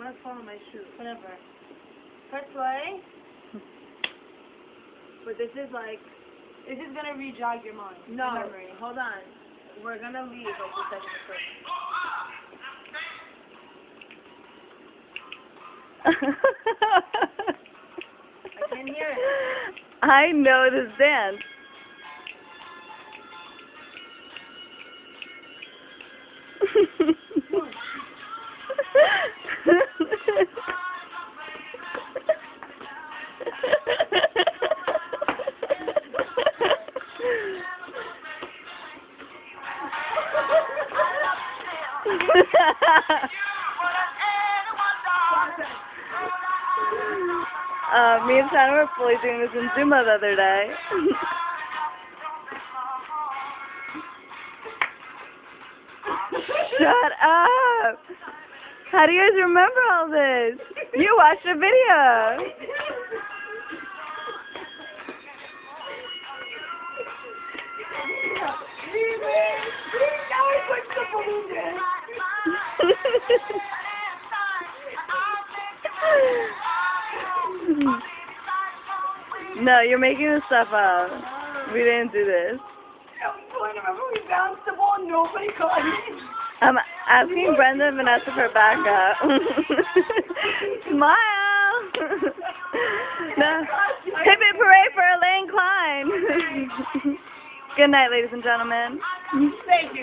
gonna fall on my shoe. Whatever. Press play. But this is gonna re-jog your mind. No. Your memory. Hold on. We're gonna leave like the second I can't hear it. I know this dance. Me and Shannon were fully doing this in Zumba the other day. Shut up! How do you guys remember all this? You watched a video! No, you're making this stuff up. We didn't do this. Remember we bounced the ball and nobody caught it? I'm asking Brenda and Vanessa for backup. Smile! No. Hip hip hooray for Elaine Klein! Good night, ladies and gentlemen. Thank you.